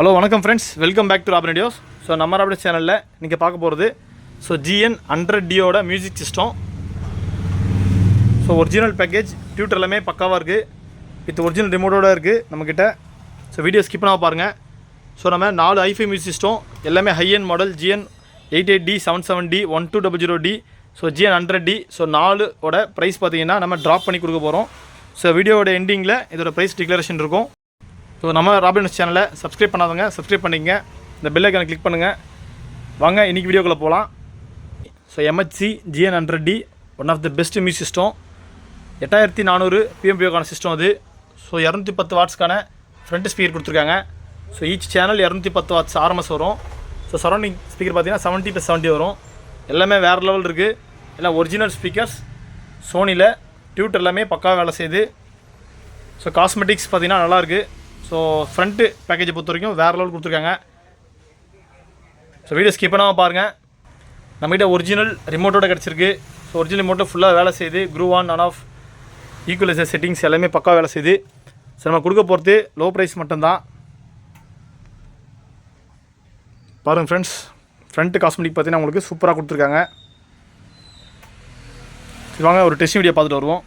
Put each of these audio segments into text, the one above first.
Hello வணக்கம் friends, welcome back to Robin Radios. So நம்ம Robin சேனலில் நீங்கள் பார்க்க போகிறது GN100Dயோட music system. So original package டியூட்டர் எல்லாமே பக்காவாக இருக்குது, வித் ஒரிஜினல் ரிமோட்டோடு இருக்குது நம்மக்கிட்ட. ஸோ வீடியோ ஸ்கிப் பண்ணாமல் பாருங்கள். ஸோ நம்ம 4 ஹைஃபை மியூசிக் சிஸ்டம் எல்லாமே high end model GN88D, 77D, 1200D, so GN100D. So 4ஓட ப்ரைஸ் பார்த்தீங்கன்னா நம்ம ட்ராப் பண்ணி கொடுக்க போகிறோம். ஸோ வீடியோவோட எண்டிங்கில் இதோட ப்ரைஸ் டிக்ளரேஷன் இருக்கும். ஸோ நம்ம ராபின் சேனலை சப்ஸ்கிரைப் பண்ணாதவங்க சப்ஸ்கிரைப் பண்ணிங்க, இந்த பெல் ஐக்கானை கிளிக் பண்ணுங்கள். வாங்க இன்றைக்கி வீடியோக்குள்ளே போகலாம். So MHC GN100D one of the best music system. 8400 PMPOக்கான சிஸ்டம் அது. ஸோ 210 வாட்ஸ்க்கான ஃப்ரண்ட் ஸ்பீக்கர் கொடுத்துருக்காங்க. So each channel 210 watts RMS வரும். ஸோ சரௌண்டிங் ஸ்பீக்கர் பார்த்தீங்கன்னா 70+70 வரும். எல்லாமே வேறு லெவல் இருக்குது. எல்லாம் ஒரிஜினல் ஸ்பீக்கர்ஸ் சோனியில். டியூட்டர் எல்லாமே பக்காவாக வேலை செய்யுது. ஸோ காஸ்மெட்டிக்ஸ் பார்த்தீங்கன்னா நல்லாயிருக்கு. ஸோ ஃப்ரண்ட்டு பேக்கேஜை பொறுத்த வரைக்கும் வேறு லெவல் கொடுத்துருக்காங்க. ஸோ வீடியோ ஸ்கிப் பண்ணாமல் பாருங்கள். நம்மகிட்ட ஒரிஜினல் ரிமோட்டோட கிடச்சிருக்கு. ஸோ ஒரிஜினல் ரிமோட்டை ஃபுல்லாக வேலை செய்யுது. Groove on off equaliser settings எல்லாமே பக்காவாக வேலை செய்யுது. ஸோ நம்ம கொடுக்க போகிறது லோ ப்ரைஸ் மட்டும்தான். பாருங்கள் ஃப்ரெண்ட்ஸ், ஃப்ரண்ட்டு காஸ்மெட்டிக் பார்த்தீங்கன்னா உங்களுக்கு சூப்பராக கொடுத்துருக்காங்க. வாங்க ஒரு டெஸ்டிங் வீடியோ பார்த்துட்டு வருவோம்.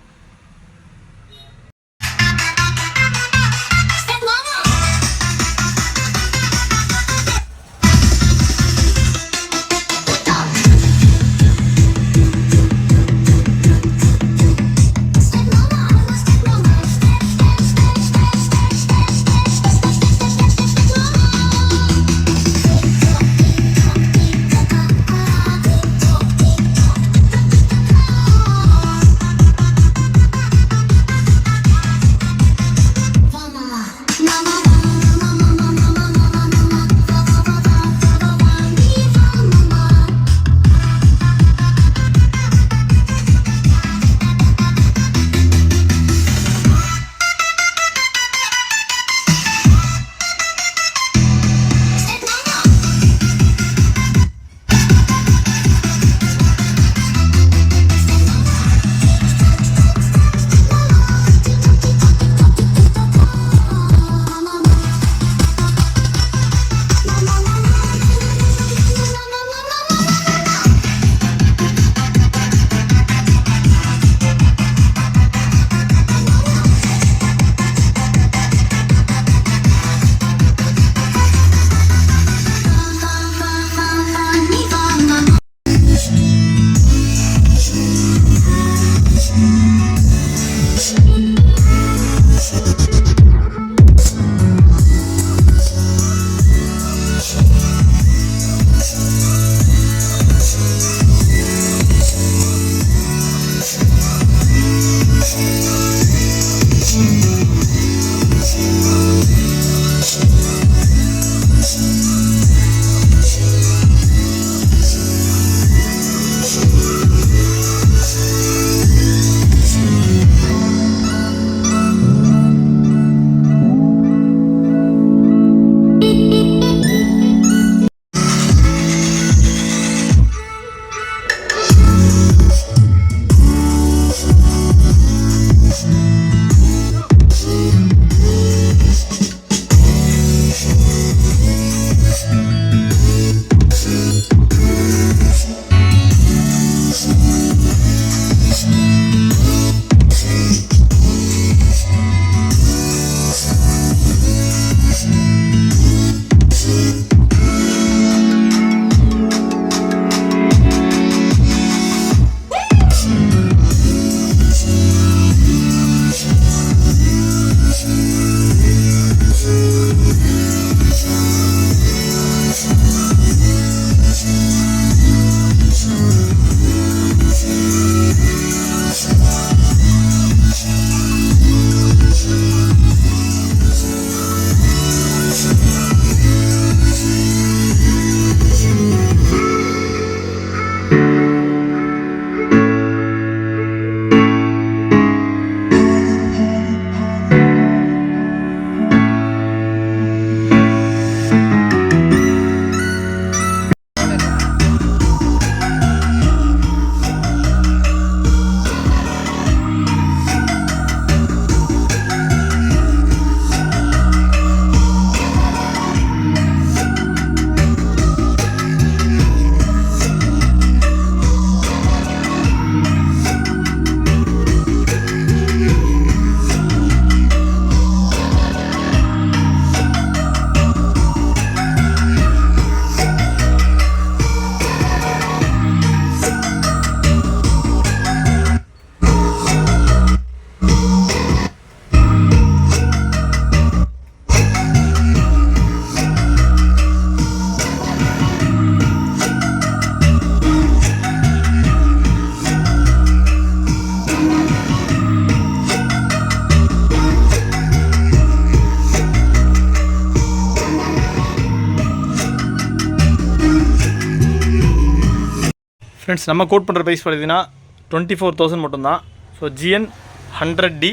ஃப்ரெண்ட்ஸ் நம்ம கோட் பண்ணுற ப்ரைஸ் பார்த்தீங்கன்னா 24,000 மட்டும்தான். So GN 100D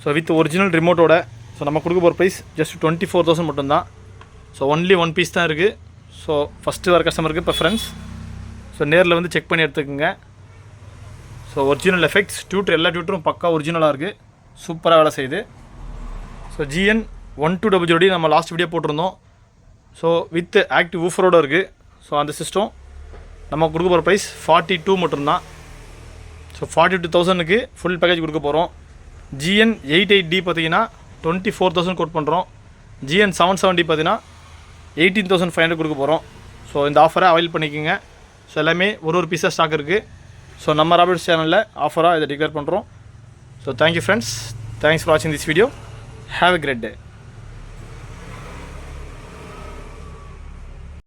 so with original ரிமோட்டோட ஸோ நம்ம கொடுக்க போகிற ப்ரைஸ் ஜஸ்ட் 24,000 மட்டும்தான். ஸோ ஒன்லி ஒன் பீஸ் தான் இருக்குது. ஸோ ஃபஸ்ட்டு வர கஸ்டமருக்கு ப்ரிஃபரன்ஸ். ஸோ நேரில் வந்து செக் பண்ணி எடுத்துக்கோங்க. ஸோ ஒரிஜினல் எஃபெக்ட்ஸ் டியூட்டர் எல்லா டியூட்டரும் பக்கா ஒரிஜினலாக இருக்குது, சூப்பராக வேலை செய்யுது. ஸோ GN 1200D நம்ம லாஸ்ட் வீடியோ போட்டிருந்தோம். ஸோ வித் ஆக்டிவ் ஊஃபரோடு இருக்குது. ஸோ அந்த சிஸ்டம் நம்ம கொடுக்க போகிற ப்ரைஸ் 42 மட்டும்தான். ஸோ 42,000க்கு ஃபுல் பேக்கேஜ் கொடுக்க போகிறோம். GN 88D பார்த்தீங்கன்னா 24,000 கோட் பண்ணுறோம். GN 770 பார்த்தீங்கன்னா 18,500 கொடுக்க போகிறோம். ஸோ இந்த ஆஃபரை அவைல் பண்ணிக்கோங்க. ஸோ எல்லாமே ஒரு பீஸாக ஸ்டாக் இருக்குது. ஸோ நம்ம ராபிட்ஸ் சேனலில் ஆஃபராக இதை டிக்ளேர் பண்ணுறோம். So thank you friends, thanks for வாட்சிங் this video. Have a great day.